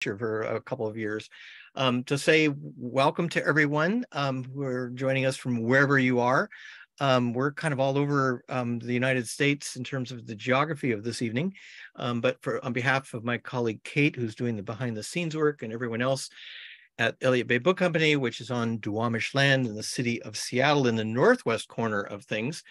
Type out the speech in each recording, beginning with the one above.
for a couple of years, to say welcome to everyone who are joining us from wherever you are. We're kind of all over the United States in terms of the geography of this evening, but on behalf of my colleague Kate, who's doing the behind the scenes work, and everyone else at Elliott Bay Book Company, which is on Duwamish land in the city of Seattle in the northwest corner of things.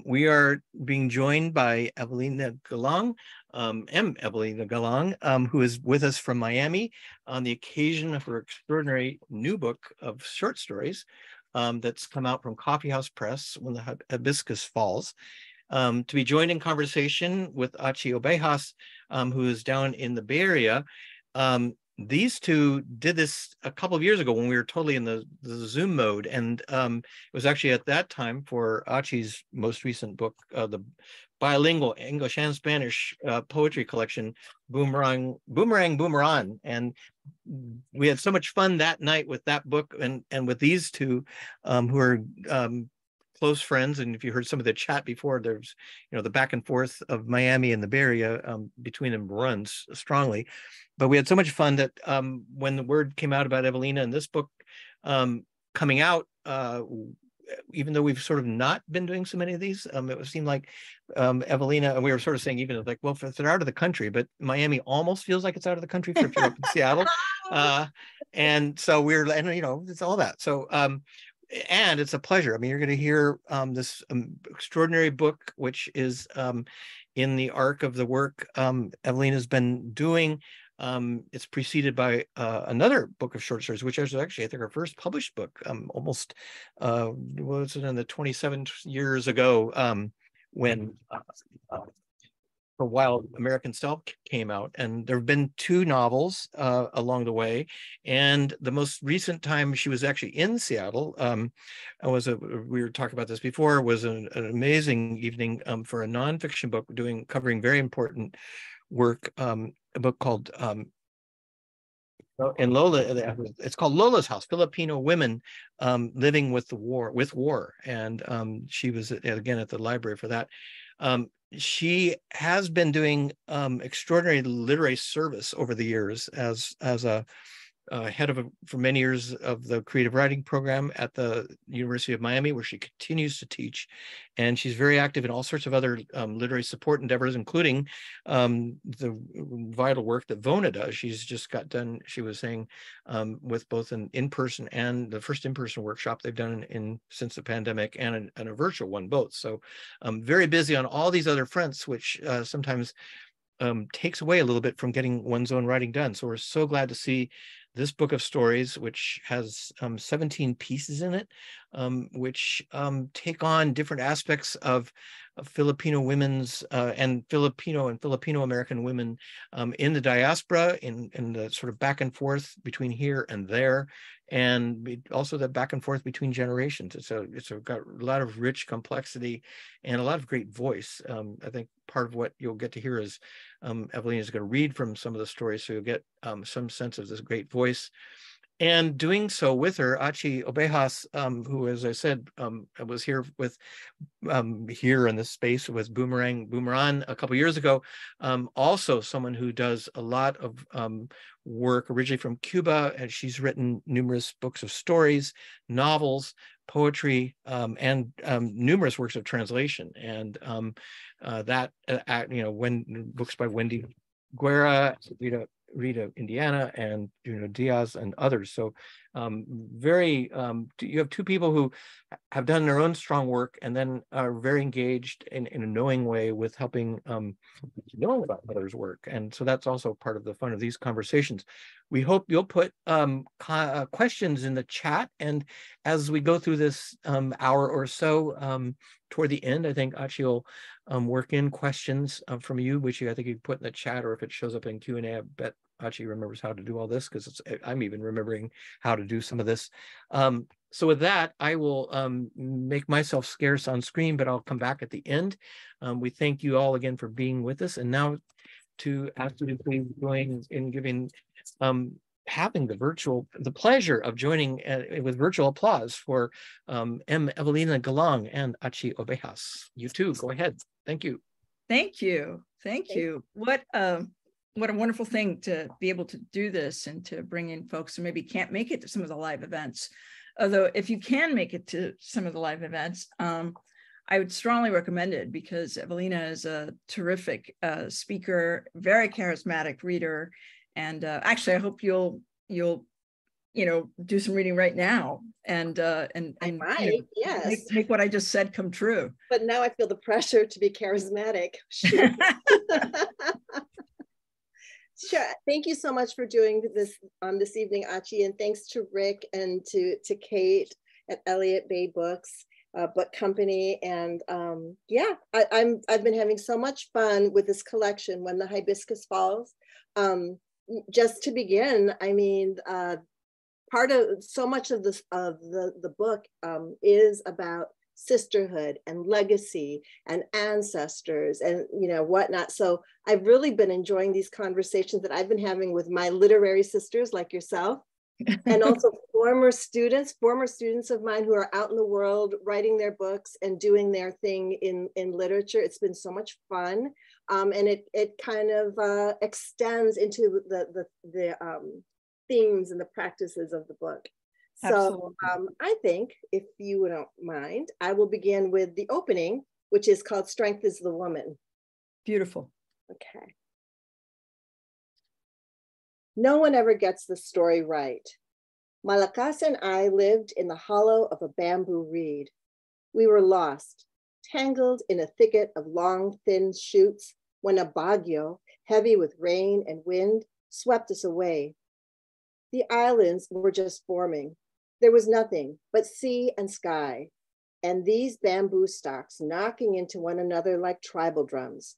We are being joined by Evelina Galang, Evelina Galang, who is with us from Miami on the occasion of her extraordinary new book of short stories that's come out from Coffee House Press when the Hibiscus Falls. To be joined in conversation with Achy Obejas, who is down in the Bay Area. These two did this a couple of years ago when we were totally in the Zoom mode. And it was actually at that time for Achy's most recent book, the bilingual English and Spanish poetry collection, Boomerang, Boomerang. And we had so much fun that night with that book and with these two who are close friends. And if you heard some of the chat before, there's, the back and forth of Miami and the Bay Area between them runs strongly. But we had so much fun that when the word came out about Evelina and this book coming out, even though we've sort of not been doing so many of these, it seemed like Evelina, and we were sort of saying even like, well, if they're out of the country, but Miami almost feels like it's out of the country for if you're up in Seattle. And so it's all that. So, and it's a pleasure. I mean, you're going to hear this extraordinary book, which is in the arc of the work Evelina's been doing. It's preceded by another book of short stories, which is actually, I think, our first published book, almost, was it in the 27 years ago when For Wild American Self came out. And there have been two novels along the way. And the most recent time she was actually in Seattle, we were talking about this before, was an amazing evening for a nonfiction book covering very important work, a book called in Lola, it's called Lola's House, Filipino Women Living with War. And she was again at the library for that. She has been doing extraordinary literary service over the years as a head for many years of the creative writing program at the University of Miami, where she continues to teach. And she's very active in all sorts of other literary support endeavors, including the vital work that Vona does. She's just got done, she was saying, with both an in-person and the first in-person workshop they've done since the pandemic, and a virtual one, both. So very busy on all these other fronts, which sometimes takes away a little bit from getting one's own writing done. So we're so glad to see this book of stories, which has 17 pieces in it, which take on different aspects of Filipino women's and Filipino and Filipino American women in the diaspora, in the sort of back and forth between here and there, and also the back and forth between generations. It's got a lot of rich complexity and a lot of great voice. I think part of what you'll get to hear is Evelina is going to read from some of the stories, so you'll get some sense of this great voice. And doing so with her, Achy Obejas, who, as I said, was here here in this space with Boomerang a couple of years ago. Also someone who does a lot of work originally from Cuba, and she's written numerous books of stories, novels, poetry, and numerous works of translation. And when books by Wendy Guerra, Rita Indiana, and Diaz, and others. So you have two people who have done their own strong work and then are very engaged in a knowing way with helping know about others' work. And so that's also part of the fun of these conversations. We hope you'll put questions in the chat, and as we go through this hour or so, toward the end, I think Achy will work in questions from you, which I think you put in the chat, or if it shows up in Q&A, I bet Achy remembers how to do all this, because I'm even remembering how to do some of this. So with that, I will make myself scarce on screen, but I'll come back at the end. We thank you all again for being with us. And now to ask you to please join in giving having the pleasure of joining with virtual applause for Evelina Galang and Achy Obejas. You too, go ahead. Thank you. Thank you. Thank you. What what a wonderful thing to be able to do this and to bring in folks who maybe can't make it to some of the live events. Although if you can make it to some of the live events, I would strongly recommend it, because Evelina is a terrific speaker, very charismatic reader. And actually, I hope you'll do some reading right now and I might, yes, make what I just said come true. But now I feel the pressure to be charismatic. Sure. Sure. Thank you so much for doing this this evening, Achy, and thanks to Rick and to Kate at Elliott Bay Books Book Company. And yeah, I've been having so much fun with this collection, When the Hibiscus Falls. Just to begin, I mean, part of so much of this the book is about sisterhood and legacy and ancestors and whatnot. So I've really been enjoying these conversations that I've been having with my literary sisters like yourself, and also former students of mine who are out in the world writing their books and doing their thing in literature. It's been so much fun, and it kind of extends into the themes and the practices of the book. So I think, if you don't mind, I will begin with the opening, which is called Strength is the Woman. Beautiful. Okay. No one ever gets the story right. Malakas and I lived in the hollow of a bamboo reed. We were lost, tangled in a thicket of long, thin shoots, when a bagyo, heavy with rain and wind, swept us away. The islands were just forming. There was nothing but sea and sky, and these bamboo stalks knocking into one another like tribal drums.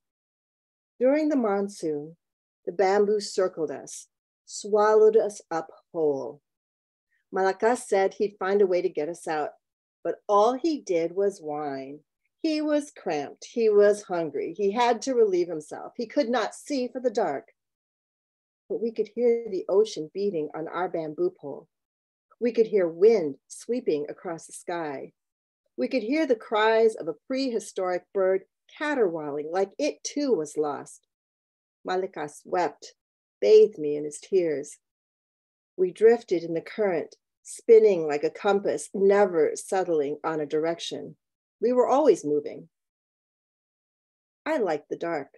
During the monsoon, the bamboo circled us, swallowed us up whole. Malakas said he'd find a way to get us out, but all he did was whine. He was cramped, he was hungry, he had to relieve himself. He could not see for the dark, but we could hear the ocean beating on our bamboo pole. We could hear wind sweeping across the sky. We could hear the cries of a prehistoric bird caterwauling like it too was lost. Malakas wept, bathed me in his tears. We drifted in the current, spinning like a compass, never settling on a direction. We were always moving. I liked the dark.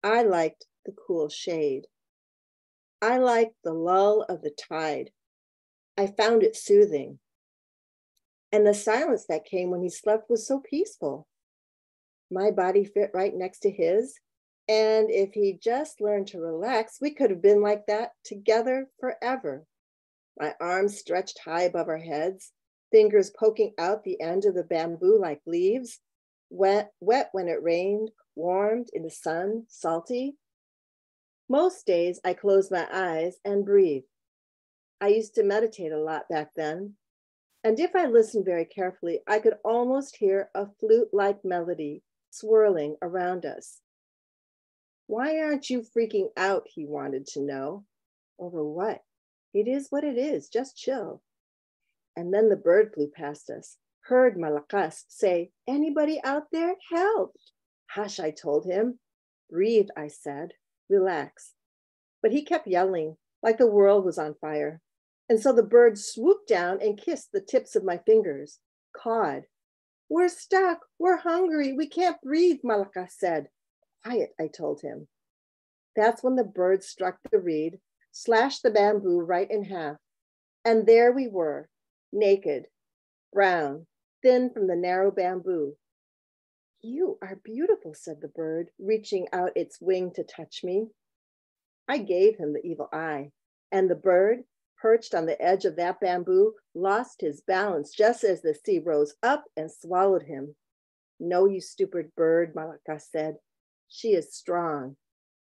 I liked the cool shade. I liked the lull of the tide. I found it soothing. And the silence that came when he slept was so peaceful. My body fit right next to his, and if he just learned to relax, we could have been like that together forever. My arms stretched high above our heads, fingers poking out the end of the bamboo like leaves, wet when it rained, warmed in the sun, salty. Most days I closed my eyes and breathed. I used to meditate a lot back then, and if I listened very carefully, I could almost hear a flute-like melody swirling around us. Why aren't you freaking out, he wanted to know. Over what? It is what it is, just chill. And then the bird flew past us, heard Malakas say, anybody out there? Help! Hush, I told him. Breathe, I said, relax. But he kept yelling like the world was on fire. And so the bird swooped down and kissed the tips of my fingers, cawed. We're stuck, we're hungry, we can't breathe, Malakas said. Quiet, I told him. That's when the bird struck the reed, slashed the bamboo right in half. And there we were, naked, brown, thin from the narrow bamboo. You are beautiful, said the bird, reaching out its wing to touch me. I gave him the evil eye, and the bird, perched on the edge of that bamboo, lost his balance just as the sea rose up and swallowed him. No, you stupid bird, Malakas said. She is strong.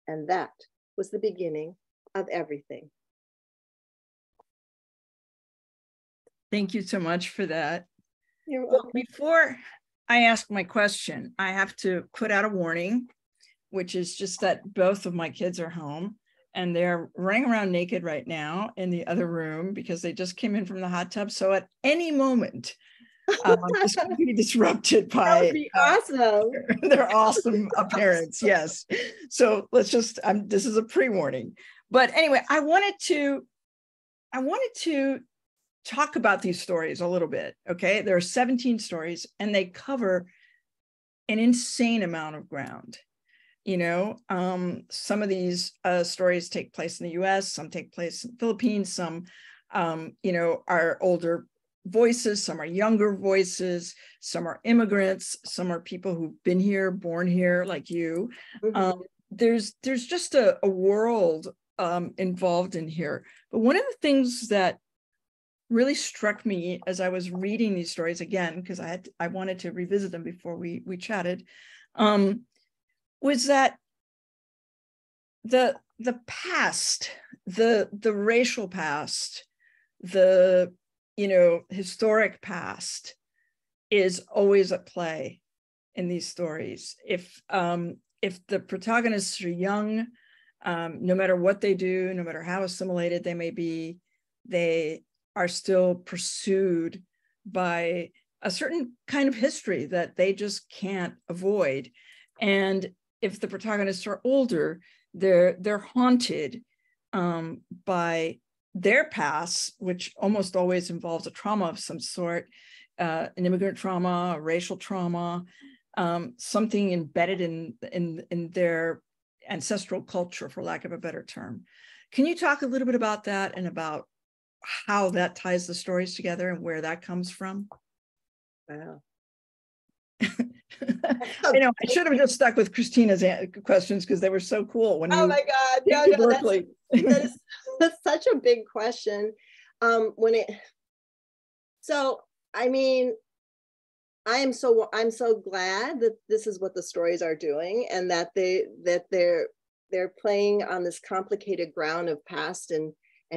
And that was the beginning of everything. Thank you so much for that. You're welcome. Before I ask my question, I have to put out a warning, which is just that both of my kids are home and they're running around naked right now in the other room because they just came in from the hot tub. So at any moment, This could be disrupted by that would be awesome. their awesome appearance. Yes. So let's just, this is a pre-warning. But anyway, I wanted to talk about these stories a little bit. Okay. There are 17 stories and they cover an insane amount of ground. You know, some of these stories take place in the US, some take place in the Philippines, some, you know, are older voices, some are younger voices, some are immigrants, some are people who've been here, born here, like you. Mm-hmm. There's just a world involved in here. But one of the things that really struck me as I was reading these stories again, because I wanted to revisit them before we chatted, was that the past, the racial past, the, you know, historic past is always at play in these stories. If the protagonists are young, no matter what they do, no matter how assimilated they may be, they are still pursued by a certain kind of history that they just can't avoid. And if the protagonists are older, they're haunted by their past, which almost always involves a trauma of some sort, an immigrant trauma, a racial trauma, something embedded in their ancestral culture, for lack of a better term. Can you talk a little bit about that and about how that ties the stories together and where that comes from? Wow. I know I should have just stuck with Christina's questions because they were so cool. When oh you my God, no, that's such a big question. So I mean, I'm so glad that this is what the stories are doing, and that they're playing on this complicated ground of past and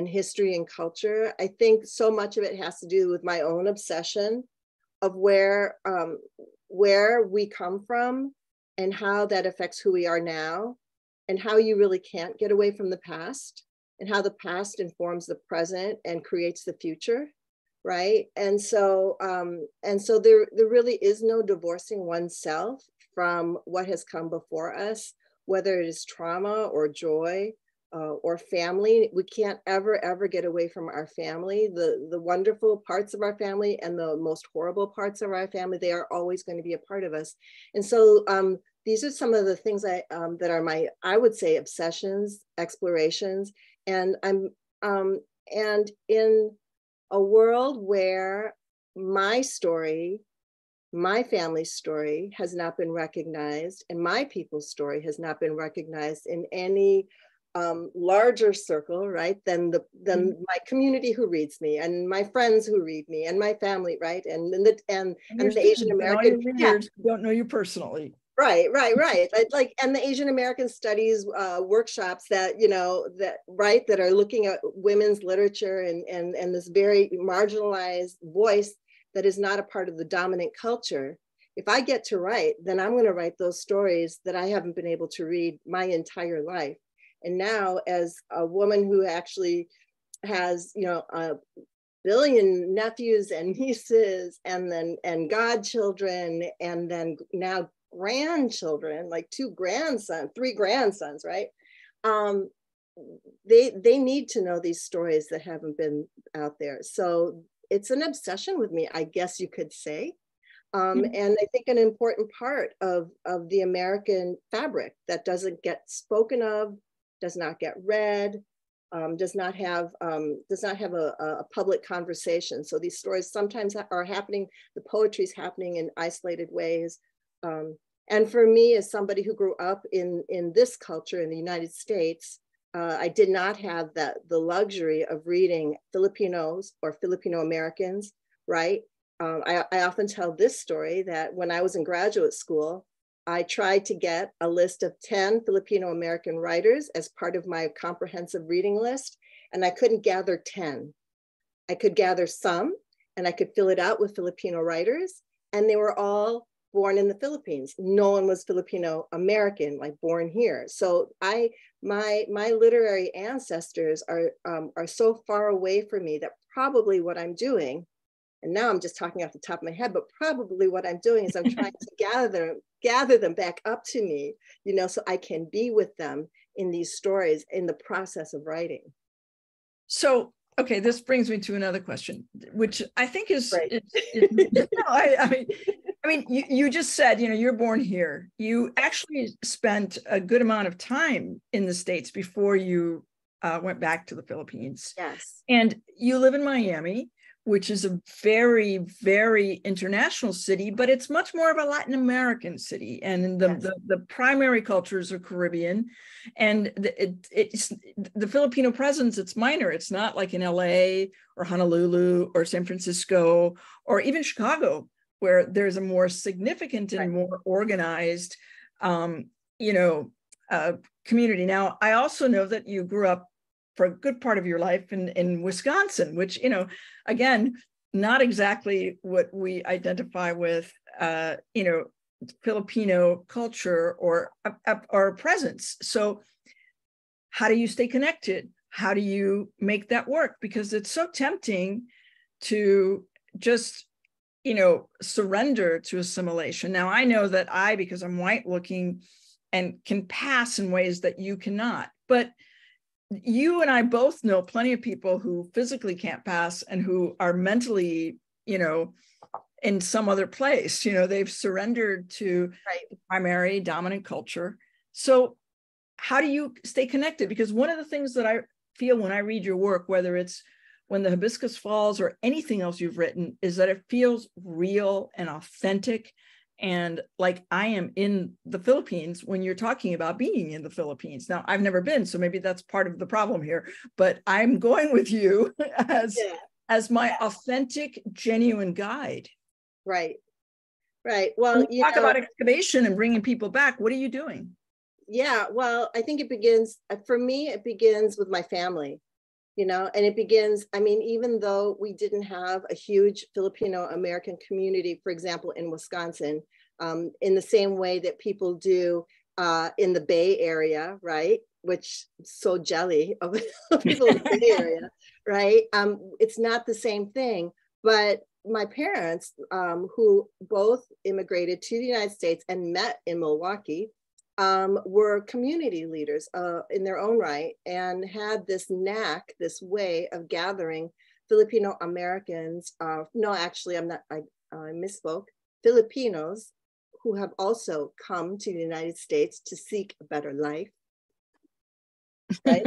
history and culture. I think so much of it has to do with my own obsession of where we come from and how that affects who we are now, and how you really can't get away from the past, and how the past informs the present and creates the future, right? And so there really is no divorcing oneself from what has come before us, whether it is trauma or joy or family. We can't ever get away from our family. The wonderful parts of our family and the most horrible parts of our family, they are always going to be a part of us. And so these are some of the things that are my, I would say, obsessions, explorations. And and in a world where my story, my family's story has not been recognized, and my people's story has not been recognized in any larger circle, right, than my community who reads me, and my friends who read me, and my family, right, and the Asian American readers who don't know you personally. Right. Like, and the Asian American Studies workshops that, you know, that are looking at women's literature and this very marginalized voice that is not a part of the dominant culture. If I get to write, then I'm going to write those stories that I haven't been able to read my entire life. And now, as a woman who actually has, you know, a billion nephews and nieces, and godchildren, and then now grandchildren, like 3 grandsons, right? They need to know these stories that haven't been out there. So it's an obsession with me, I guess you could say. And I think an important part of the American fabric that doesn't get spoken of, does not get read, does not have a public conversation. So these stories sometimes are happening, the poetry is happening in isolated ways. And for me, as somebody who grew up in this culture in the United States, I did not have the luxury of reading Filipinos or Filipino Americans, right? I often tell this story that when I was in graduate school, I tried to get a list of 10 Filipino American writers as part of my comprehensive reading list, and I couldn't gather 10. I could gather some, and I could fill it out with Filipino writers, and they were all born in the Philippines. No one was Filipino American, like born here. So my literary ancestors are so far away from me that probably what I'm doing, And now I'm just talking off the top of my head, but probably what I'm doing is I'm trying to gather them back up to me, you know, so I can be with them in these stories in the process of writing. So, okay, this brings me to another question, which I think is, Right. no, I mean, you just said, you know, you're born here. You actually spent a good amount of time in the States before you went back to the Philippines. Yes. And you live in Miami, which is a very, very international city, but it's much more of a Latin American city. And the primary cultures are Caribbean. And it's the Filipino presence, it's minor. It's not like in LA or Honolulu or San Francisco or even Chicago, where there's a more significant and more organized, you know, community. Now, I also know that you grew up for a good part of your life in Wisconsin, which, you know, again, not exactly what we identify with, you know, Filipino culture or presence. So how do you stay connected? How do you make that work? Because it's so tempting to just, you know, surrender to assimilation. Now, I know that because I'm white looking and can pass in ways that you cannot, but you and I both know plenty of people who physically can't pass and who are mentally, you know, in some other place. You know, they've surrendered to the primary dominant culture. So how do you stay connected? Because one of the things that I feel when I read your work, whether it's When the Hibiscus Falls or anything else you've written, is that it feels real and authentic. And like I am in the Philippines when you're talking about being in the Philippines. Now, I've never been, so maybe that's part of the problem here, but I'm going with you as my authentic, genuine guide. Right. Right. Well, you talk about excavation and bringing people back. What are you doing? Yeah, well, I think it begins, for me, it begins with my family, you know, and it begins, I mean, even though we didn't have a huge Filipino American community, for example, in Wisconsin, in the same way that people do in the Bay Area, right? Which so jelly of people in the Bay Area, right? It's not the same thing, but my parents, who both immigrated to the United States and met in Milwaukee, were community leaders in their own right and had this knack, this way of gathering Filipino Americans. No, actually, I misspoke. Filipinos who have also come to the United States to seek a better life. Right?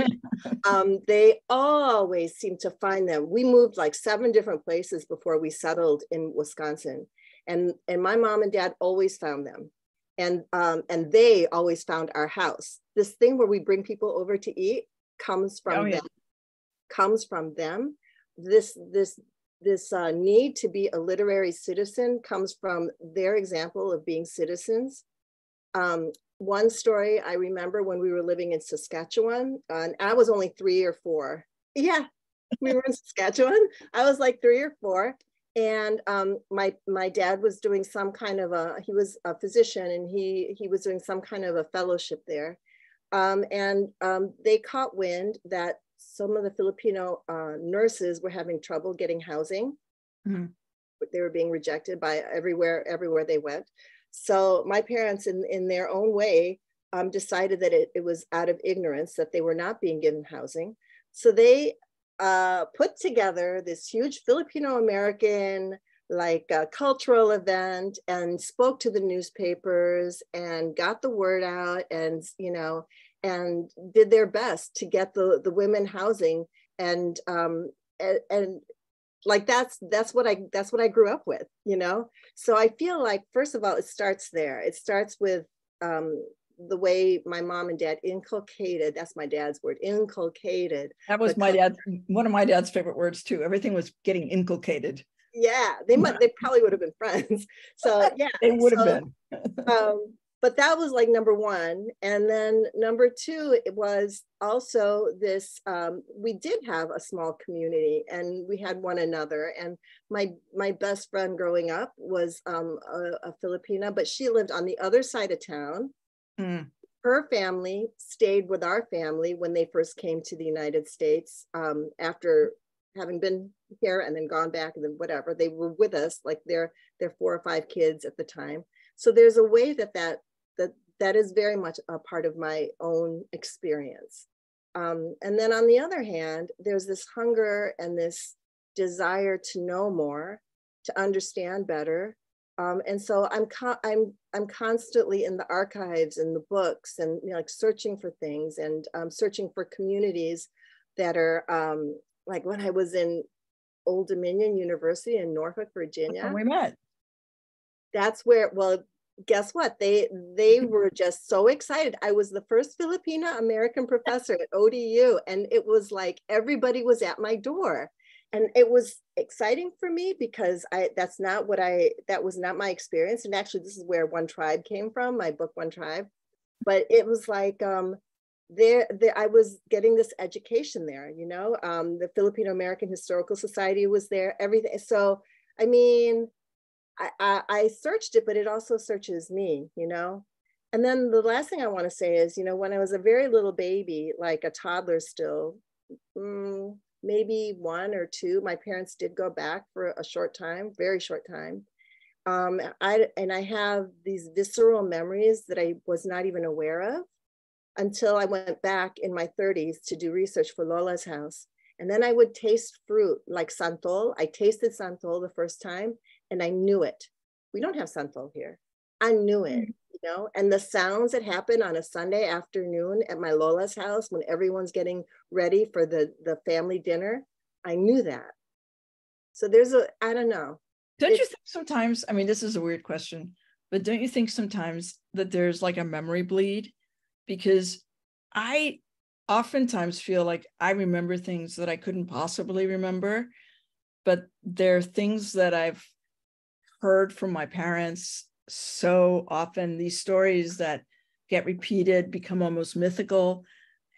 They always seem to find them. We moved like 7 different places before we settled in Wisconsin, and my mom and dad always found them. And they always found our house. This thing where we bring people over to eat comes from them. Comes from them. This need to be a literary citizen comes from their example of being citizens. One story I remember when we were living in Saskatchewan, and I was only 3 or 4. Yeah, we were in Saskatchewan. I was like 3 or 4. And my dad was doing some kind of he was a physician, and he was doing some kind of a fellowship there. And they caught wind that some of the Filipino nurses were having trouble getting housing. Mm-hmm. They were being rejected by everywhere they went. So my parents, in their own way, decided that it was out of ignorance that they were not being given housing. So they put together this huge Filipino American cultural event and spoke to the newspapers and got the word out, and and did their best to get the women housing, and like that's what I grew up with, So I feel like, first of all, it starts there. It starts with the way my mom and dad inculcated, that's my dad's word, inculcated. That was one of my dad's favorite words too. Everything was getting inculcated. Yeah, they probably would have been friends. So yeah, they would have been. But that was like number 1. And then number 2, it was also this, we did have a small community and we had one another. And my best friend growing up was a Filipina, but she lived on the other side of town. Mm. Her family stayed with our family when they first came to the United States after having been here and then gone back and then whatever, they were with us, like their 4 or 5 kids at the time. So there's a way that is very much a part of my own experience. And then on the other hand, there's this hunger and this desire to know more, to understand better. And so I'm constantly in the archives and the books and, you know, like searching for things and searching for communities that are like when I was in Old Dominion University in Norfolk, Virginia. When we met. That's where, well, guess what? They were just so excited. I was the first Filipino American professor at ODU, and it was like everybody was at my door. And it was exciting for me because that was not my experience. And actually, this is where One Tribe came from, my book, One Tribe. But it was like, I was getting this education there, you know, the Filipino American Historical Society was there, everything. So, I mean, I searched it, but it also searches me, you know. And then the last thing I want to say is, you know, when I was a very little baby, like a toddler still, maybe 1 or 2, my parents did go back for a short time, very short time. I have these visceral memories that I was not even aware of until I went back in my 30s to do research for Lola's house. And then I would taste fruit like santol. I tasted santol the first time and I knew it. We don't have santol here. I knew it, you know, and the sounds that happen on a Sunday afternoon at my Lola's house when everyone's getting ready for the family dinner, I knew that. So I don't know. Don't you think sometimes, I mean, this is a weird question, but don't you think sometimes that there's like a memory bleed? Because I oftentimes feel like I remember things that I couldn't possibly remember, but they're things that I've heard from my parents so often, these stories that get repeated, become almost mythical,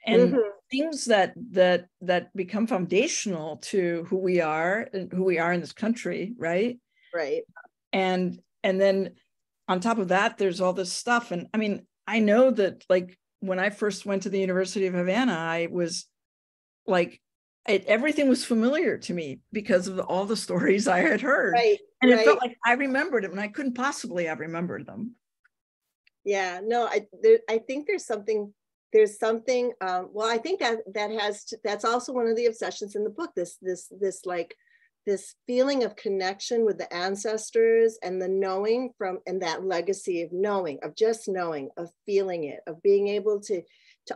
and things that become foundational to who we are and who we are in this country, right? Right. And then on top of that, there's all this stuff. And I mean, I know that like when I first went to the University of Havana, I was like, everything was familiar to me because of all the stories I had heard. Right. And it felt like I remembered it when I couldn't possibly have remembered them. Yeah, no, I think there's something, well, I think that's also one of the obsessions in the book, this feeling of connection with the ancestors and the knowing and that legacy of knowing, of just knowing, of feeling it, of being able to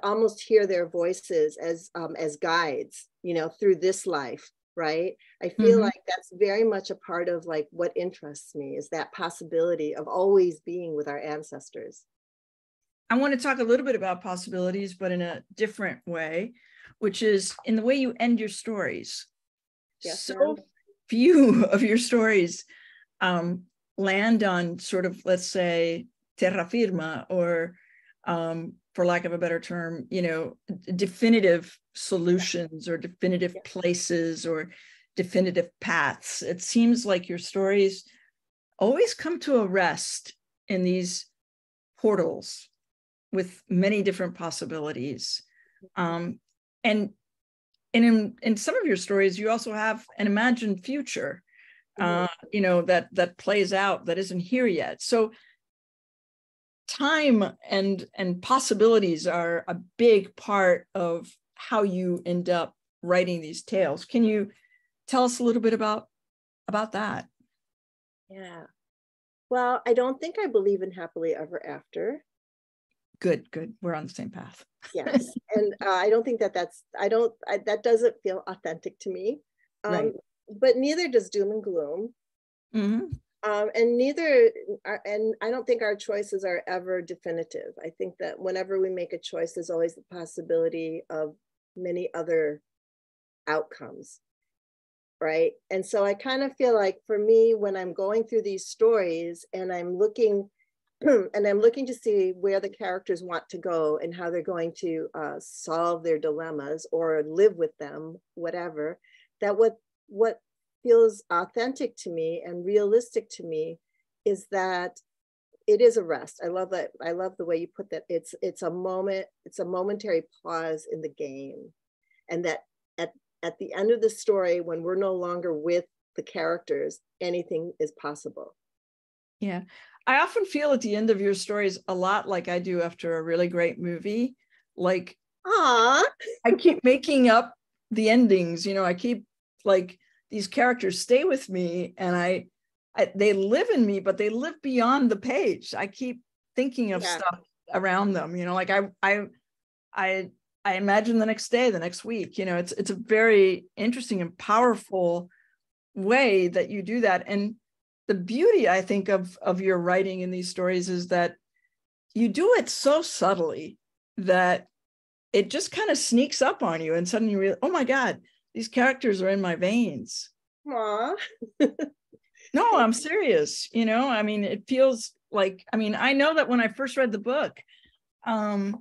almost hear their voices as guides, you know, through this life, right? I feel like that's very much a part of like what interests me, is that possibility of always being with our ancestors. I want to talk a little bit about possibilities, but in a different way, which is in the way you end your stories. Yes, so few of your stories land on sort of, let's say, terra firma, or for lack of a better term, you know, definitive solutions or definitive places or definitive paths. It seems like your stories always come to a rest in these portals with many different possibilities. And in some of your stories, you also have an imagined future, you know, that plays out, that isn't here yet. So time and possibilities are a big part of how you end up writing these tales. Can you tell us a little bit about that? Yeah. Well, I don't think I believe in happily ever after. Good. We're on the same path. Yes. And I don't think that doesn't feel authentic to me. Right. But neither does doom and gloom. And I don't think our choices are ever definitive. I think that whenever we make a choice, there's always the possibility of many other outcomes, right? And so I kind of feel like for me, when I'm going through these stories and I'm looking to see where the characters want to go and how they're going to solve their dilemmas or live with them, whatever, that what feels authentic to me and realistic to me is that it is a rest. I love that. I love the way you put that. It's a moment. It's a momentary pause in the game, and that at the end of the story, when we're no longer with the characters, anything is possible. Yeah. I often feel at the end of your stories a lot like I do after a really great movie. Like, I keep making up the endings, I keep like these characters stay with me and they live in me, but they live beyond the page. I keep thinking of stuff around them, like I imagine the next day, the next week, it's a very interesting and powerful way that you do that. And the beauty, I think, of your writing in these stories is that you do it so subtly that it just kind of sneaks up on you, and suddenly you realize, oh my God, these characters are in my veins. Aww. No, I'm serious. It feels like, I know that when I first read the book, and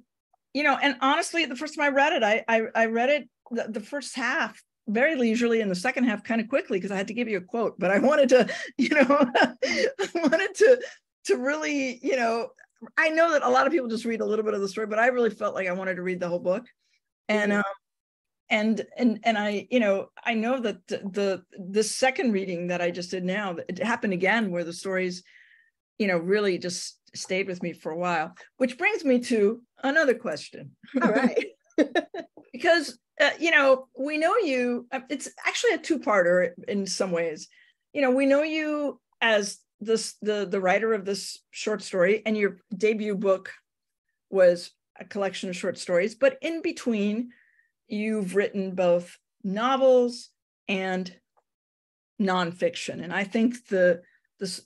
honestly, the first time I read it, I read it the first half very leisurely and the second half kind of quickly because I had to give you a quote, but I wanted to, I wanted to really, I know that a lot of people just read a little bit of the story, but I really felt like I wanted to read the whole book. And I, I know that the second reading that I just did now, it happened again where the stories, really just stayed with me for a while, which brings me to another question. All right. Because, we know you, it's actually a two-parter in some ways. We know you as the writer of this short story, and your debut book was a collection of short stories, but in between you've written both novels and nonfiction. And I think the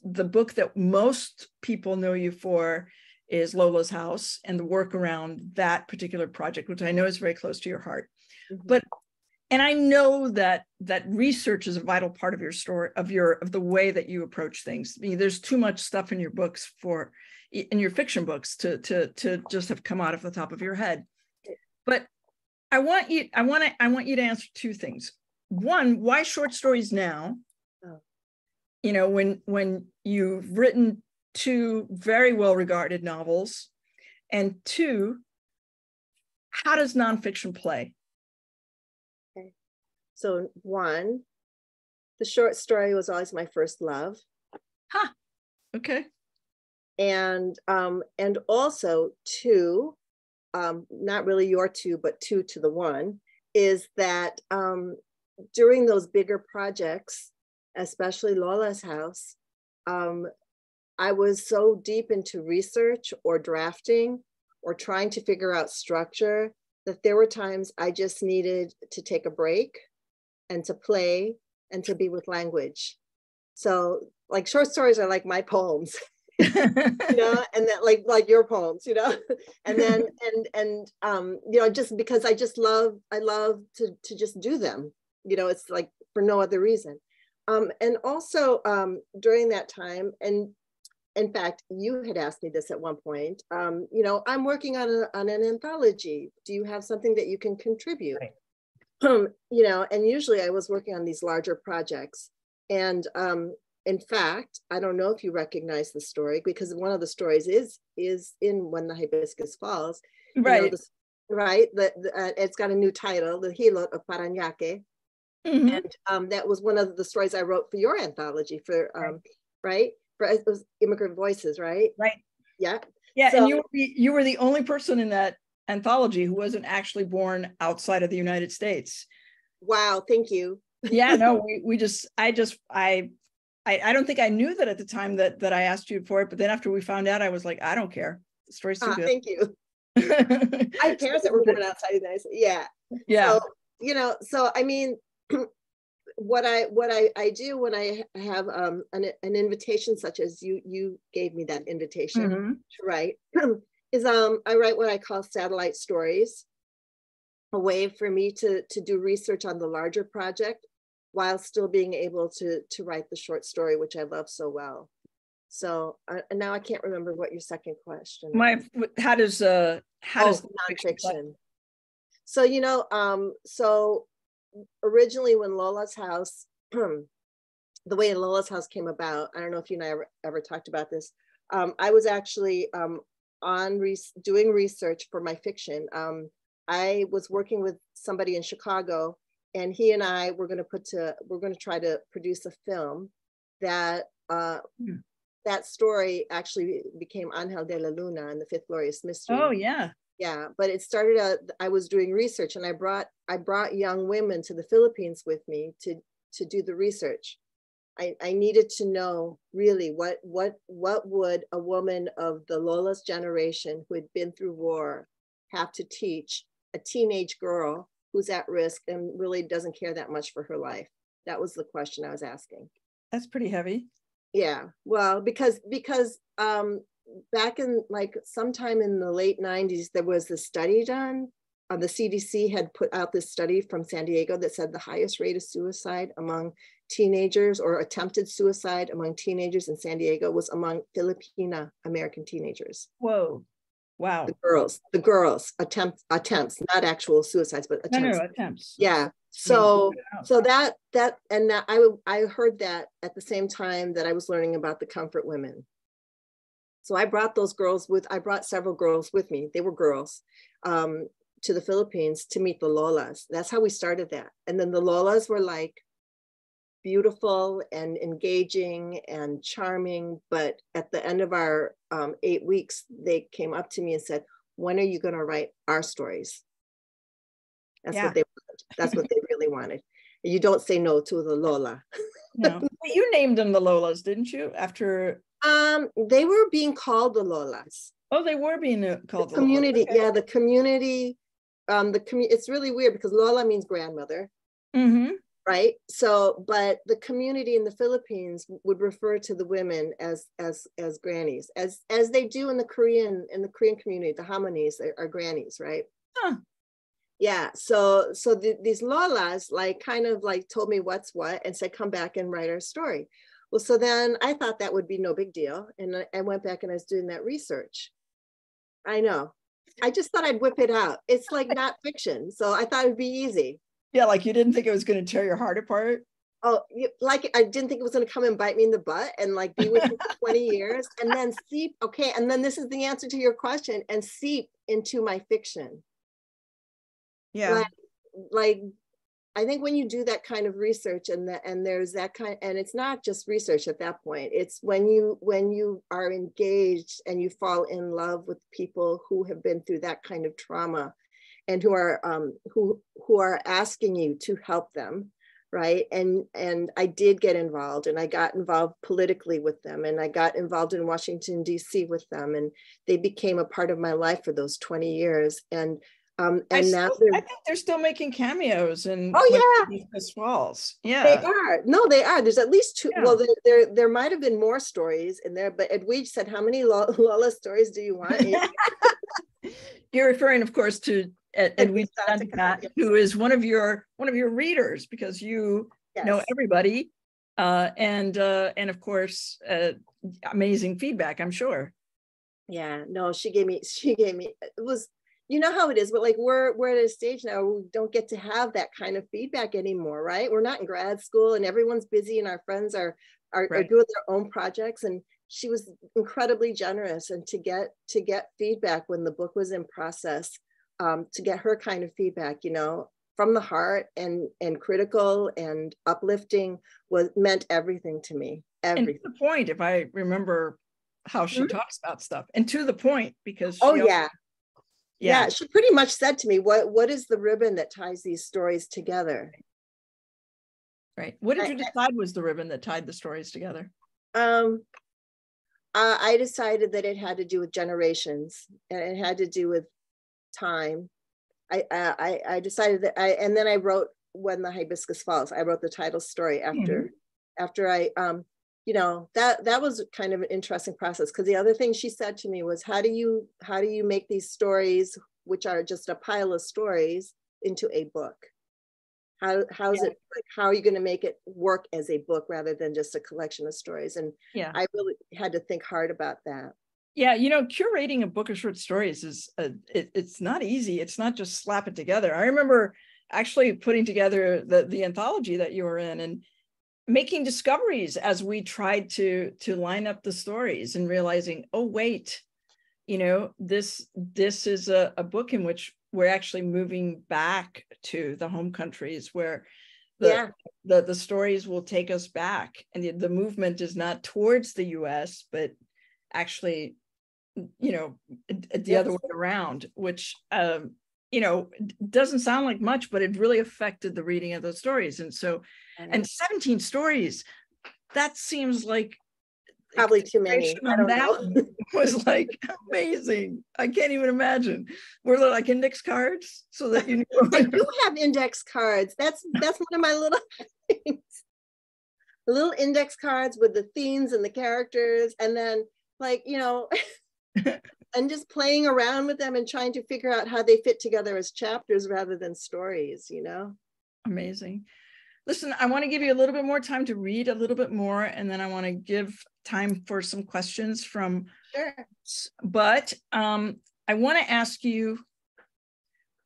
book that most people know you for is Lola's House and the work around that particular project, which I know is very close to your heart. Mm-hmm. And I know that research is a vital part of your story, of the way that you approach things. There's too much stuff in your books in your fiction books to just have come out of the top of your head. But I want you to answer two things. One, why short stories now? Oh. When you've written two very well-regarded novels, and two, how does nonfiction play? Okay. So one, the short story was always my first love. Huh. Okay. And also two, not really your two, but two to the one, is that during those bigger projects, especially Lola's House, I was so deep into research or drafting or trying to figure out structure that there were times I just needed to take a break and to play and to be with language. So like short stories are like my poems. And that like your poems, and then just because I love to just do them, it's like for no other reason. And also during that time, and in fact, you had asked me this at one point, I'm working on an anthology. Do you have something that you can contribute? Right. And usually I was working on these larger projects. And in fact, I don't know if you recognize the story, because one of the stories is in When the Hibiscus Falls. Right. Right. It's got a new title, The Hilot of Parañaque. Mm-hmm. And that was one of the stories I wrote for your anthology right? It was Immigrant Voices, right? Right. Yeah. Yeah. So, and you were the only person in that anthology who wasn't actually born outside of the United States. Wow. Thank you. Yeah. No, I don't think I knew that at the time that I asked you for it, but then after we found out, I was like, I don't care. The story's too good. Thank you. I have parents that were born outside the United States. Yeah. Yeah. So, so I mean, what I do when I have an invitation such as you gave me that invitation to write is I write what I call satellite stories, a way for me to do research on the larger project while still being able to write the short story, which I love so well. So and now I can't remember what your second question is. How does nonfiction? So so originally when Lola's House, the way Lola's House came about, I don't know if you and I ever talked about this. I was actually doing research for my fiction. I was working with somebody in Chicago, and he and I were going to try to produce a film that that story actually became Ángel de la Luna and the Fifth Glorious Mystery. Oh yeah. Yeah, but it started out, I was doing research, and I brought young women to the Philippines with me to do the research. I needed to know really what would a woman of the Lola's generation who had been through war have to teach a teenage girl who's at risk and really doesn't care that much for her life. That was the question I was asking. That's pretty heavy. Yeah, well, because back in like sometime in the late 90s, there was this study done. The CDC had put out this study from San Diego that said the highest rate of suicide among teenagers, or attempted suicide among teenagers in San Diego, was among Filipino American teenagers. Whoa. Wow. The girls attempts, not actual suicides, but attempts. No, attempts. Yeah. So that I heard that at the same time that I was learning about the comfort women. So I brought several girls with me. They were girls to the Philippines to meet the Lolas. That's how we started that. And then the Lolas were like beautiful and engaging and charming. But at the end of our 8 weeks, they came up to me and said, "When are you going to write our stories?" That's what they wanted. That's what they really wanted. You don't say no to the Lola. No, but you named them the Lolas, didn't you? After they were being called the Lolas. Oh, they were being called the community. Okay. Yeah, the community. It's really weird because Lola means grandmother, right? So, but the community in the Philippines would refer to the women as grannies, as they do in the Korean community. The Hamonis are grannies, right? Huh. Yeah, so these Lolas kind of told me what's what and said, come back and write our story. Well, so then I thought that would be no big deal. And I went back and I was doing that research. I know. I just thought I'd whip it out. It's like not fiction. So I thought it'd be easy. Yeah, like you didn't think it was going to tear your heart apart? Oh, like I didn't think it was going to come and bite me in the butt and be with me for 20 years and then seep. Okay, and then this is the answer to your question, and seep into my fiction. Yeah. Like I think when you do that kind of research and there's that kind, and it's not just research at that point, it's when you are engaged and you fall in love with people who have been through that kind of trauma and who are asking you to help them, right? And I did get involved, and I got involved politically with them, and I got involved in Washington, D.C. with them, and they became a part of my life for those 20 years. And I think they're still making cameos in HIBISCUS Falls. Yeah, they are. No, they are. There's at least two. Yeah. Well, there might have been more stories in there, but Edwige said, "How many Lola stories do you want?" You're referring, of course, to Edwige Santacat, who is one of your readers, because you know everybody, and of course, amazing feedback, I'm sure. Yeah. No, she gave me. It was. You know how it is, but we're at a stage now where we don't get to have that kind of feedback anymore, right? We're not in grad school and everyone's busy and our friends are doing their own projects. And she was incredibly generous, and to get feedback when the book was in process, to get her kind of feedback, from the heart and critical and uplifting meant everything to me. Everything. And to the point, if I remember how she talks about stuff, and to the point, because yeah, she pretty much said to me, what is the ribbon that ties these stories together? Right. What did you decide was the ribbon that tied the stories together? I decided that it had to do with generations, and it had to do with time. I decided that and then I wrote When the Hibiscus Falls. I wrote the title story after I that was kind of an interesting process, because the other thing she said to me was, how do you make these stories, which are just a pile of stories, into a book? How are you going to make it work as a book rather than just a collection of stories? And I really had to think hard about that. Yeah, curating a book of short stories is it's not easy. It's not just slap it together. I remember actually putting together the anthology that you were in and making discoveries as we tried to line up the stories, and realizing, oh wait, this is a book in which we're actually moving back to the home countries where the stories will take us back, and the movement is not towards the US, but actually, you know, the other way around, which you know, doesn't sound like much, but it really affected the reading of those stories. And so, and 17 stories, that seems like probably too many. I don't know. Was like amazing. I can't even imagine. Were there like index cards so that you knew? I do have index cards. That's one of my little things. The little index cards with the themes and the characters, and then like, you know, and just playing around with them and trying to figure out how they fit together as chapters rather than stories, you know? Amazing. Listen, I want to give you a little bit more time to read a little bit more, and then I want to give time for some questions from. Sure. But I want to ask you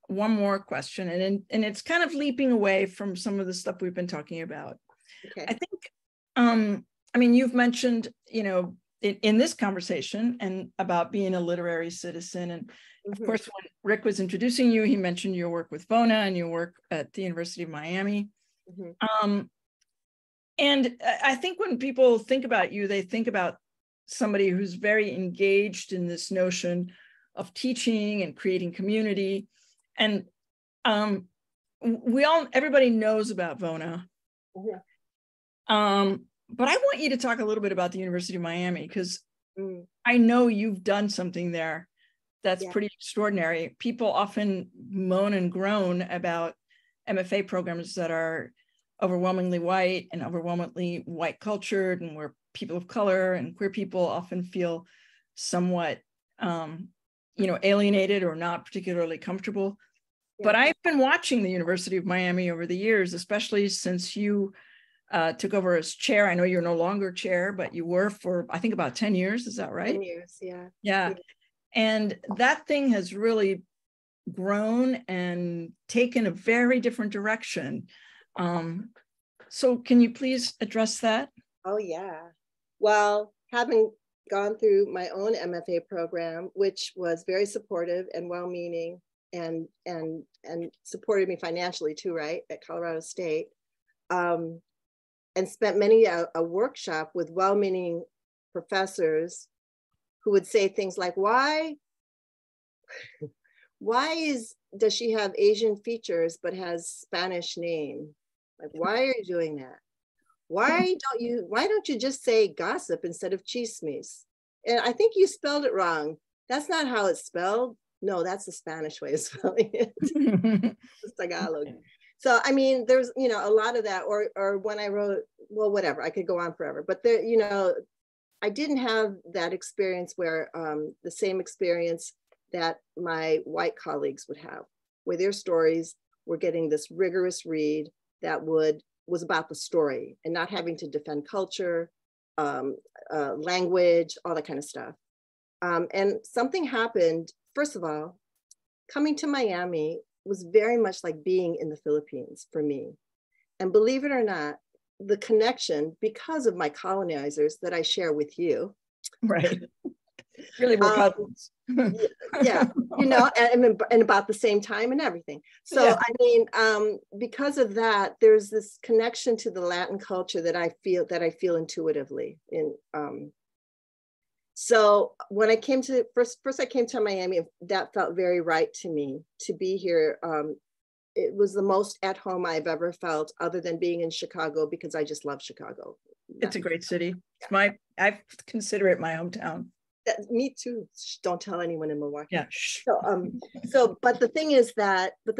one more question, and it's kind of leaping away from some of the stuff we've been talking about. Okay. I think, I mean, you've mentioned, you know, in this conversation and about being a literary citizen. And of course, when Rick was introducing you, he mentioned your work with VONA and your work at the University of Miami. And I think when people think about you, they think about somebody who's very engaged in this notion of teaching and creating community. And everybody knows about VONA. But I want you to talk a little bit about the University of Miami, because I know you've done something there that's pretty extraordinary. People often moan and groan about MFA programs that are overwhelmingly white and overwhelmingly white cultured, and where people of color and queer people often feel somewhat, you know, alienated or not particularly comfortable. But I've been watching the University of Miami over the years, especially since you took over as chair. I know you're no longer chair, but you were for, I think, about 10 years. Is that right? 10 years, yeah. Yeah. And that thing has really grown and taken a very different direction. So can you please address that? Oh, yeah. Well, having gone through my own MFA program, which was very supportive and well-meaning and supported me financially too, right, at Colorado State, and spent many a workshop with well-meaning professors who would say things like, why does she have Asian features but has Spanish name? Like, why are you doing that? Why don't you just say gossip instead of chismes? And I think you spelled it wrong. That's not how it's spelled. No, that's the Spanish way of spelling it. It's Tagalog. So, I mean, there's, you know, a lot of that, or when I wrote, well, whatever, I could go on forever, but there, you know, I didn't have that experience where the same experience that my white colleagues would have, where their stories were getting this rigorous read that was about the story and not having to defend culture, language, all that kind of stuff. And something happened. First of all, coming to Miami was very much like being in the Philippines for me. And believe it or not, the connection, because of my colonizers that I share with you. Right. Really, we're cousins. Yeah, you know, and about the same time and everything. So, yeah. I mean, because of that, there's this connection to the Latin culture that I feel intuitively. So when I came to first I came to Miami, that felt very right to me to be here. It was the most at home I've ever felt, other than being in Chicago, because I just love Chicago. It's a great city. It's I consider it my hometown. Me too. Don't tell anyone in Milwaukee. Yeah. But the thing is that there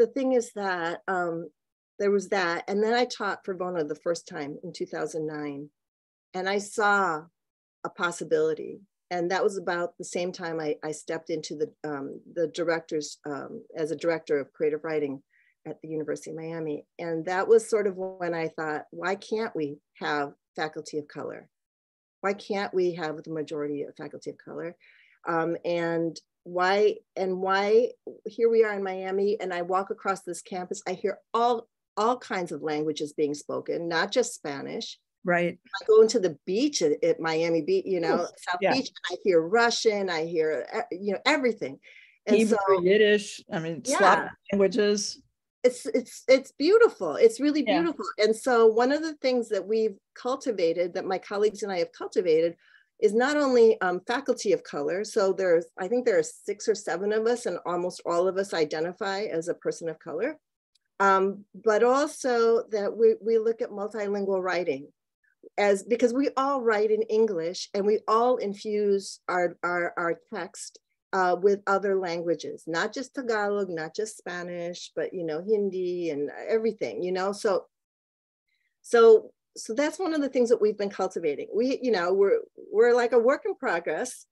was that, and then I taught for VONA the first time in 2009, and I saw a possibility. And that was about the same time I stepped into the directors as a director of creative writing at the University of Miami. And that was sort of when I thought, why can't we have faculty of color? Why can't we have the majority of faculty of color? And why here we are in Miami, and I walk across this campus, I hear all kinds of languages being spoken, not just Spanish. Right. I go into the beach at Miami Beach, you know, South Beach, I hear Russian, I hear, you know, everything. And Hebrew, so, Yiddish, I mean, Slavic yeah, languages. it's beautiful. It's really Yeah. beautiful. And so one of the things that we've cultivated, that my colleagues and I have cultivated, is not only faculty of color. So I think there are 6 or 7 of us, and almost all of us identify as a person of color. But also that we look at multilingual writing, because we all write in English, and we all infuse our text with other languages, not just Tagalog, not just Spanish, but Hindi and everything, So that's one of the things that we've been cultivating. We're like a work in progress.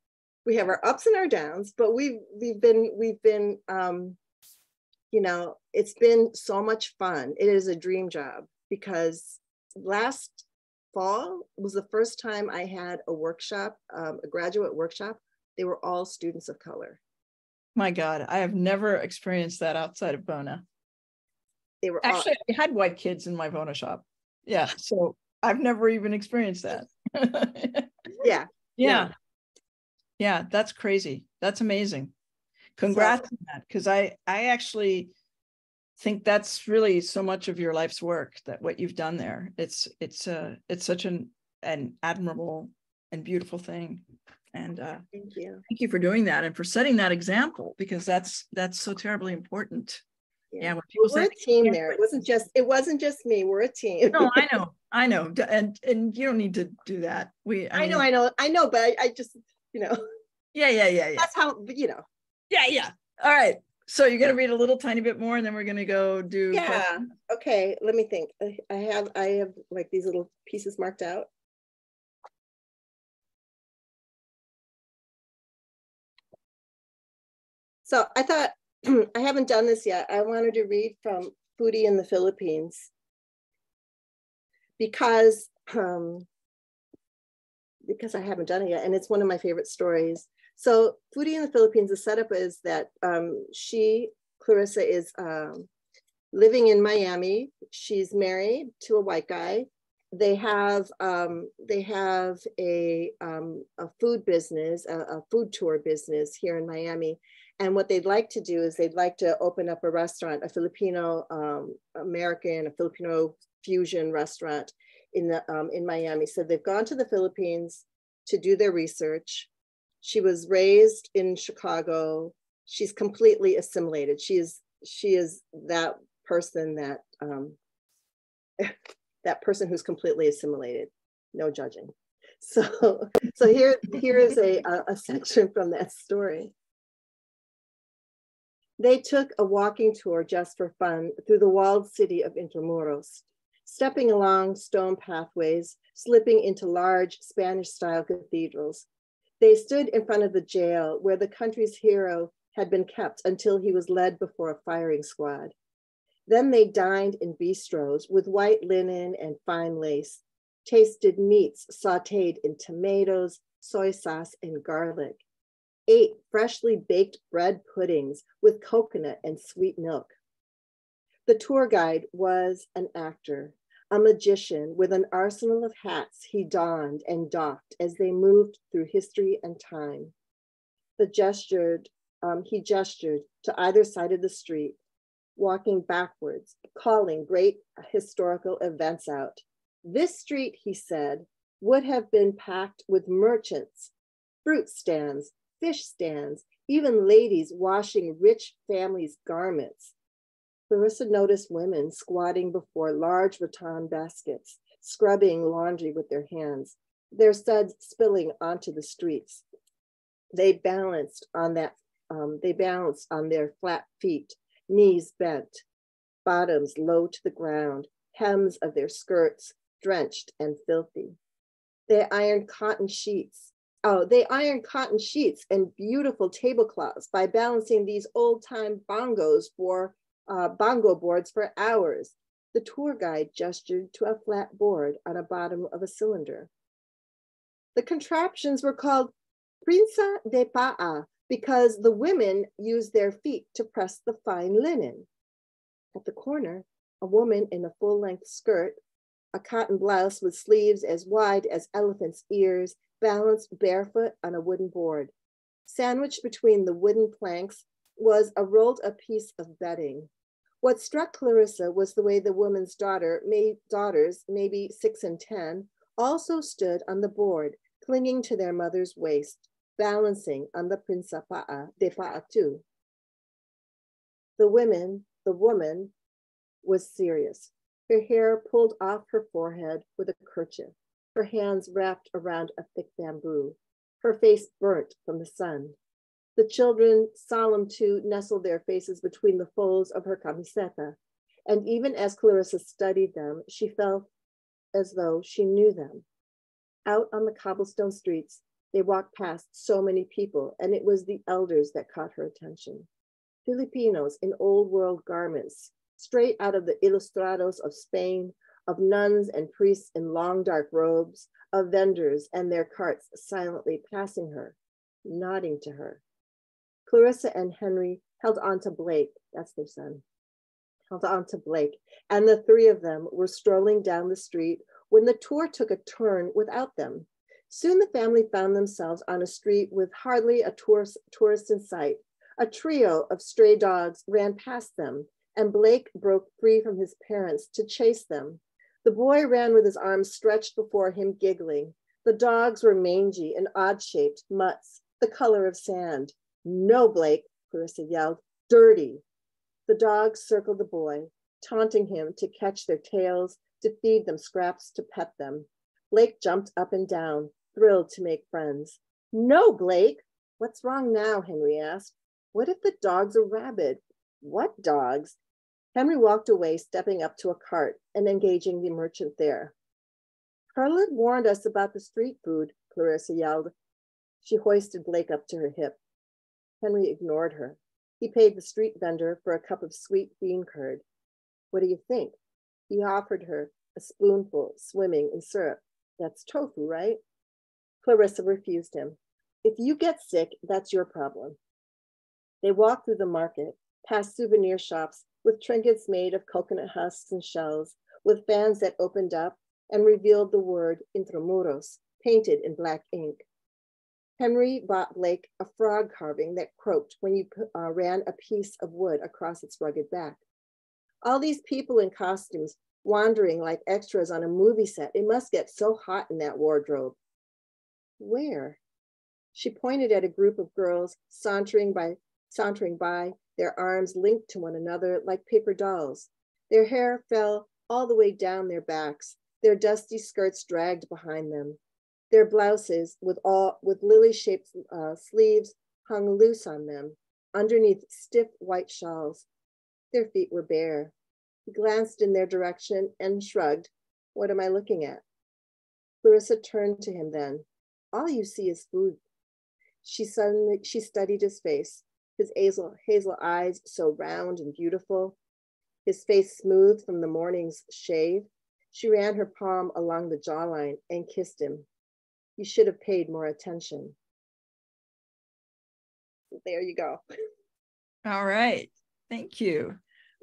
We have our ups and our downs, but we've been it's been so much fun. It is a dream job, because last fall was the first time I had a workshop, a graduate workshop. They were all students of color. My God, I have never experienced that outside of Bona. They were actually, I had white kids in my Bona shop. Yeah, so I've never even experienced that. Yeah, that's crazy. That's amazing. Congrats on that, because I actually think that's really so much of your life's work, that what you've done there. It's such an admirable and beautiful thing. And thank you for doing that, and for setting that example, because that's so terribly important. Yeah, when people we're a team there. It wasn't just me. We're a team. No, I know, and you don't need to do that. I know, but I just Yeah. That's how Yeah. All right. So you're gonna read a little tiny bit more, and then we're gonna go do. Questions? Okay. Let me think. I have like these little pieces marked out. So I thought, I haven't done this yet. I wanted to read from Foodie in the Philippines, because I haven't done it yet, and it's one of my favorite stories. So Foodie in the Philippines, the setup is that Clarissa is living in Miami. She's married to a white guy. They have a food business, a food tour business here in Miami. And what they'd like to do is they'd like to open up a restaurant, a Filipino American, a Filipino fusion restaurant in Miami. So they've gone to the Philippines to do their research. She was raised in Chicago. She's completely assimilated. She is that person that that person who's completely assimilated. No judging. So here is a section from that story. They took a walking tour just for fun through the walled city of Intramuros, stepping along stone pathways, slipping into large Spanish-style cathedrals. They stood in front of the jail where the country's hero had been kept until he was led before a firing squad. Then they dined in bistros with white linen and fine lace, tasted meats sauteed in tomatoes, soy sauce, and garlic, ate freshly baked bread puddings with coconut and sweet milk. The tour guide was an actor, a magician with an arsenal of hats he donned and doffed as they moved through history and time. He gestured to either side of the street, walking backwards, calling great historical events out. This street, he said, would have been packed with merchants, fruit stands, fish stands, even ladies washing rich families' garments. Clarissa noticed women squatting before large rattan baskets, scrubbing laundry with their hands, their suds spilling onto the streets. They balanced on their flat feet, knees bent, bottoms low to the ground, hems of their skirts drenched and filthy. They ironed cotton sheets and beautiful tablecloths by balancing these old-time bongo boards for hours. The tour guide gestured to a flat board on the bottom of a cylinder. The contraptions were called prinsa de pa'a because the women used their feet to press the fine linen. At the corner, a woman in a full-length skirt, a cotton blouse with sleeves as wide as elephants' ears, balanced barefoot on a wooden board. Sandwiched between the wooden planks was a rolled up piece of bedding. What struck Clarissa was the way the woman's daughters, maybe 6 and 10, also stood on the board, clinging to their mother's waist, balancing on the principaa de Paatu. The woman was serious, her hair pulled off her forehead with a kerchief, her hands wrapped around a thick bamboo, her face burnt from the sun. The children, solemn too, nestled their faces between the folds of her camiseta, and even as Clarissa studied them, she felt as though she knew them. Out on the cobblestone streets, they walked past so many people, and it was the elders that caught her attention. Filipinos in old world garments, straight out of the ilustrados of Spain, of nuns and priests in long dark robes, of vendors and their carts silently passing her, nodding to her. Clarissa and Henry held on to Blake, that's their son, held on to Blake, and the three of them were strolling down the street when the tour took a turn without them. Soon the family found themselves on a street with hardly a tourist in sight. A trio of stray dogs ran past them, and Blake broke free from his parents to chase them. The boy ran with his arms stretched before him, giggling. The dogs were mangy and odd-shaped mutts, the color of sand. No, Blake, Clarissa yelled, dirty. The dogs circled the boy, taunting him to catch their tails, to feed them scraps, to pet them. Blake jumped up and down, thrilled to make friends. No, Blake. What's wrong now? Henry asked. What if the dogs are rabid? What dogs? Henry walked away, stepping up to a cart and engaging the merchant there. Carla warned us about the street food, Clarissa yelled. She hoisted Blake up to her hip. Henry ignored her. He paid the street vendor for a cup of sweet bean curd. What do you think? He offered her a spoonful, swimming in syrup. That's tofu, right? Clarissa refused him. If you get sick, that's your problem. They walked through the market, past souvenir shops with trinkets made of coconut husks and shells, with fans that opened up and revealed the word intramuros, painted in black ink. Henry bought Blake a frog carving that croaked when you ran a piece of wood across its rugged back. All these people in costumes, wandering like extras on a movie set. It must get so hot in that wardrobe. Where? She pointed at a group of girls sauntering by, their arms linked to one another like paper dolls. Their hair fell all the way down their backs, their dusty skirts dragged behind them. Their blouses with lily-shaped sleeves hung loose on them, underneath stiff white shawls. Their feet were bare. He glanced in their direction and shrugged. What am I looking at? Clarissa turned to him then. All you see is food. She studied his face, his hazel eyes so round and beautiful, his face smooth from the morning's shave. She ran her palm along the jawline and kissed him. You should have paid more attention. There you go. All right. Thank you.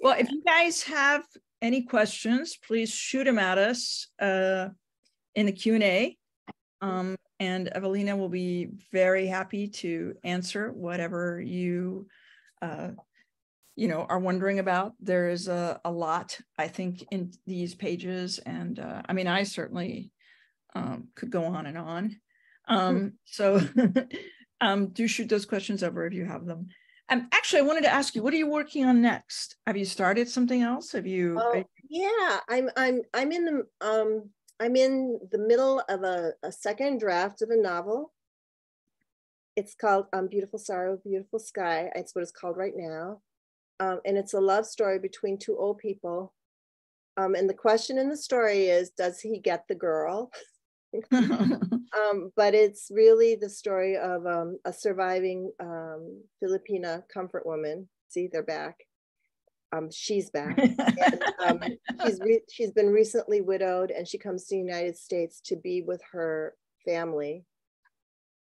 Well, if you guys have any questions, please shoot them at us in the Q&A. And Evelina will be very happy to answer whatever you, are wondering about. There is a lot, I think, in these pages. And I mean, I certainly could go on and on. So do shoot those questions over if you have them. Actually, I wanted to ask you, what are you working on next? Have you started something else? Have you? Yeah, I'm in the middle of a second draft of a novel. It's called Beautiful Sorrow, Beautiful Sky. It's what it's called right now. And it's a love story between two old people. And the question in the story is, does he get the girl? But it's really the story of a surviving Filipina comfort woman. See, they're back. She's back. And, she's been recently widowed, and she comes to the United States to be with her family.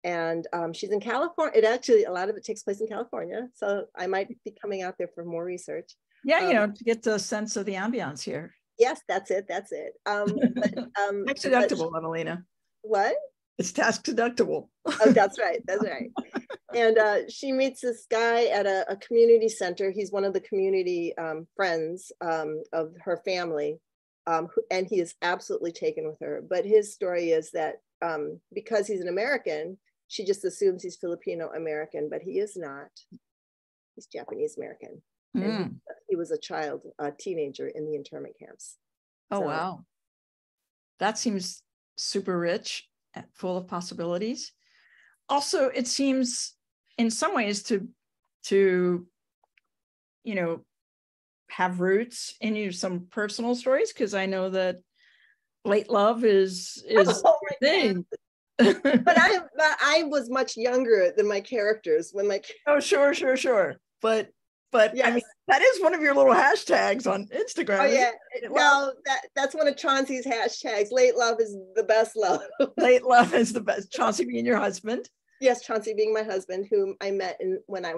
And she's in California. A lot of it takes place in California. So I might be coming out there for more research. Yeah, to get the sense of the ambiance here. Yes, that's it. Tax deductible, Evelina. What? It's tax deductible. Oh, that's right. That's right. And she meets this guy at a community center. He's one of the community friends of her family. And he is absolutely taken with her. But his story is that because he's an American, she just assumes he's Filipino American, but he is not. He's Japanese American. And he was a teenager in the internment camps. Oh, so, wow. That seems super rich, full of possibilities. Also, it seems in some ways to have roots in some personal stories, because I know that late love is oh my thing. But I was much younger than my characters when my oh sure. But yes. I mean, that is one of your little hashtags on Instagram. Oh yeah, no, that's one of Chauncey's hashtags. Late love is the best love. Late love is the best. Chauncey being your husband. Yes, Chauncey being my husband, whom I met when I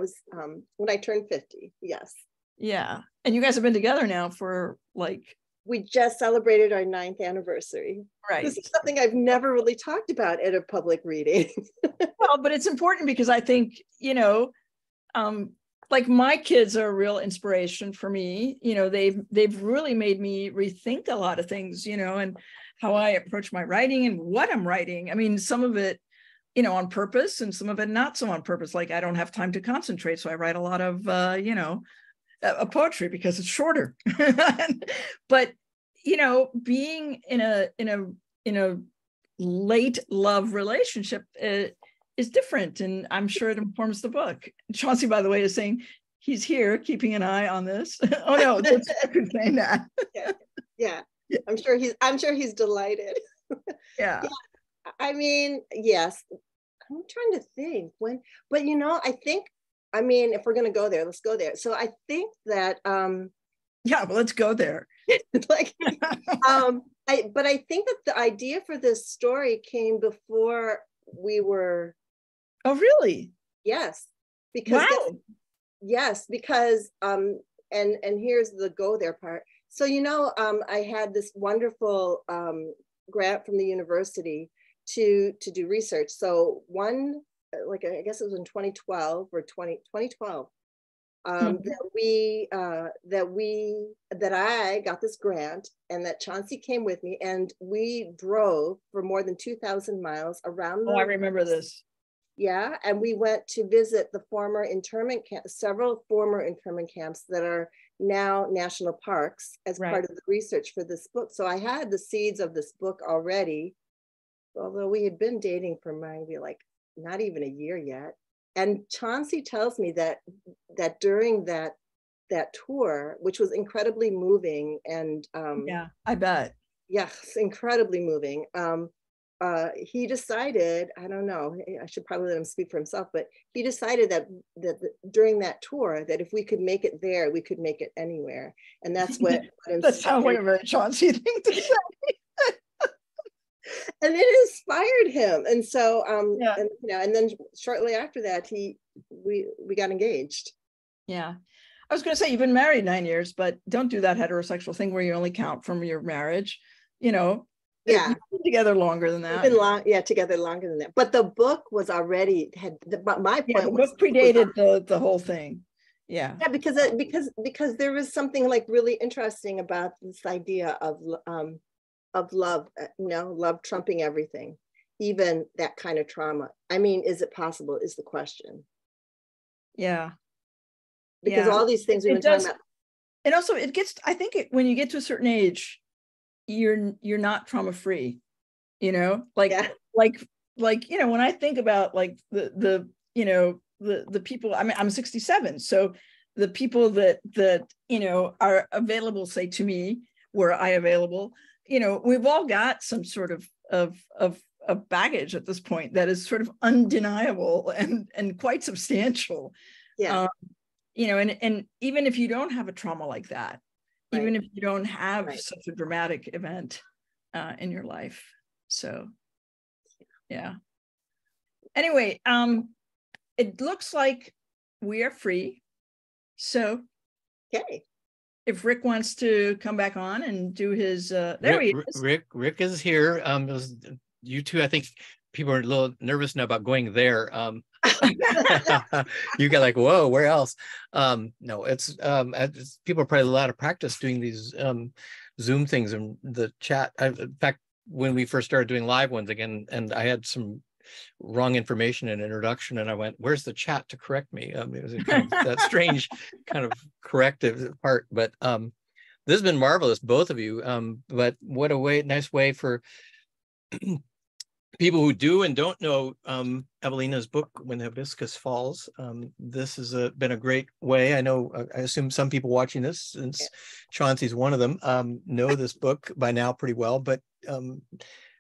turned 50. Yes. Yeah, and you guys have been together now for we just celebrated our 9th anniversary. Right. This is something I've never really talked about at a public reading. Well, but it's important because I think, my kids are a real inspiration for me. They've really made me rethink a lot of things, and how I approach my writing and what I'm writing. I mean, some of it, on purpose, and some of it not so on purpose. Like I don't have time to concentrate, so I write a lot of, poetry because it's shorter. But being in a late love relationship is different, and I'm sure it informs the book. Chauncey, by the way, is saying he's here keeping an eye on this. Oh no, that's saying that. Yeah. I'm sure he's delighted. Yeah. I mean, yes. I'm trying to think but I think, if we're going to go there, let's go there. So I think that yeah, well, let's go there. But I think that the idea for this story came before we were. Oh, really? Yes. Because wow. Yes, because and here's the go there part. So I had this wonderful grant from the university to do research. So I guess it was in 2012 or 2012 that I got this grant, and that Chauncey came with me, and we drove for more than 2,000 miles around. I remember this. Yeah, and we went to visit the former internment camps, several former internment camps that are now national parks, as part of the research for this book. So I had the seeds of this book already, although we had been dating for maybe not even a year yet. And Chauncey tells me that during that tour, which was incredibly moving, and yeah, I bet. Yes, incredibly moving. He decided, I don't know, I should probably let him speak for himself, but he decided that during that tour, that if we could make it there, we could make it anywhere. And that's what that sounds like a very Chauncey thing to say. And it inspired him. And so, yeah. And then shortly after that, we got engaged. Yeah. I was going to say, you've been married 9 years, but don't do that heterosexual thing where you only count from your marriage, Yeah. You've been together longer than that. We've been together longer than that. But the book was already but my point the book predated the whole thing. Yeah. Yeah, because there was something really interesting about this idea of love, love trumping everything, even that kind of trauma. I mean, is it possible is the question. Yeah. Because all these things we've been talking about. And also I think when you get to a certain age, you're not trauma free, when I think about the people, I mean, I'm 67. So the people that are available, say to me, were I available, we've all got some sort of baggage at this point that is sort of undeniable and quite substantial. Yeah. And even if you don't have a trauma like that, even if you don't have such a dramatic event in your life. So, yeah. Anyway, it looks like we are free. So, okay. If Rick wants to come back on and do his, there he is. Rick is here. You two, I think people are a little nervous now about going there. You get like, whoa, where else? No, it's people are probably a lot of practice doing these Zoom things and the chat. In fact, when we first started doing live ones again, and I had some wrong information in introduction, and I went, where's the chat to correct me? It was a kind of that strange kind of corrective part, but this has been marvelous, both of you. But what a nice way for people who do and don't know Evelina's book, When Hibiscus Falls. This has been a great way. I know, I assume some people watching this, since Chauncey's one of them, know this book by now pretty well, but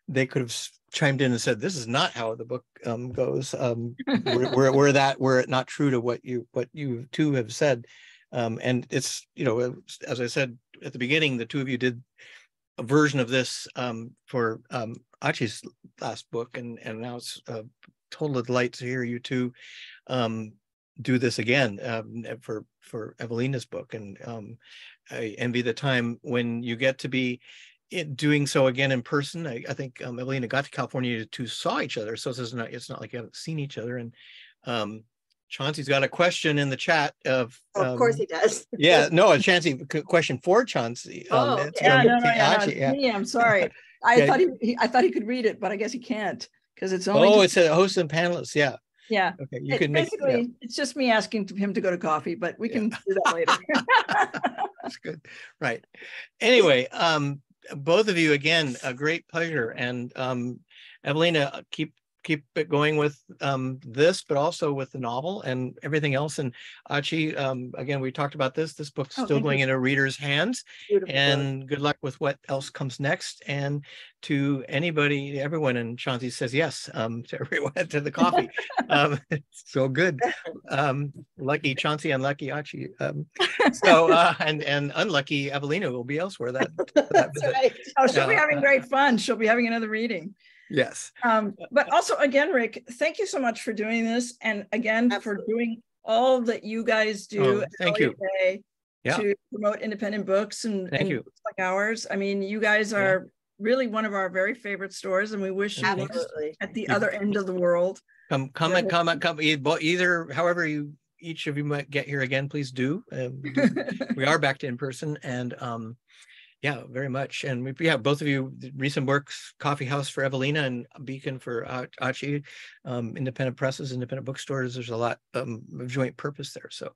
they could have chimed in and said, this is not how the book goes. Were it not true to what you two have said. And it's, as I said at the beginning, the two of you did a version of this for Achy's last book, and now it's a total delight to hear you two do this again for Evelina's book. And I envy the time when you get to be doing so again in person. I think Evelina got to California, you two saw each other, so it's not like you haven't seen each other. And Chauncey's got a question in the chat of course he does. Yeah, no, a Chauncey question for Chauncey. No, I'm sorry. I thought he could read it, but I guess he can't, because it's only it's a host and panelists. Yeah. Okay, you can basically it's just me asking him to go to coffee, but we can do that later. That's good. Right. Anyway, both of you again, a great pleasure. And Evelina, keep it going with this, but also with the novel and everything else. And Achy, again, we talked about this book's still going into readers' hands. Beautiful. And good luck with what else comes next. And to everyone, and Chauncey says yes to everyone, to the coffee. So good. Lucky Chauncey, unlucky Achy. And unlucky Evelina will be elsewhere. That's right. Oh, she'll be having great fun. She'll be having another reading. Yes. But also, again, Rick, thank you so much for doing this, and again for doing all that you guys do thank you to promote independent books and books like ours. I mean, you guys are really one of our very favorite stores, and we wish you were at the other end of the world. Come either however each of you might get here again, please do. We are back to in person, and yeah, very much. And both of you, recent works, Coffee House for Evelina and Beacon for Achy, independent presses, independent bookstores. There's a lot of joint purpose there. So,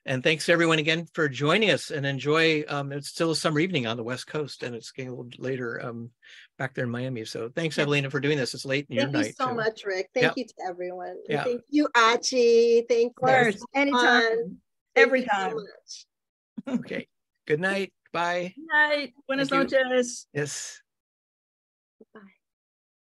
and thanks to everyone again for joining us, and enjoy. It's still a summer evening on the West Coast, and it's getting a little later back there in Miami. So thanks, Evelina, for doing this. It's late in your night. Thank you so much, Rick. Thank you to everyone. And thank you, Achy. Thank you. Anytime. Every time. So much. Okay. Good night. Bye. Good night. Buenas noches. Yes. Bye.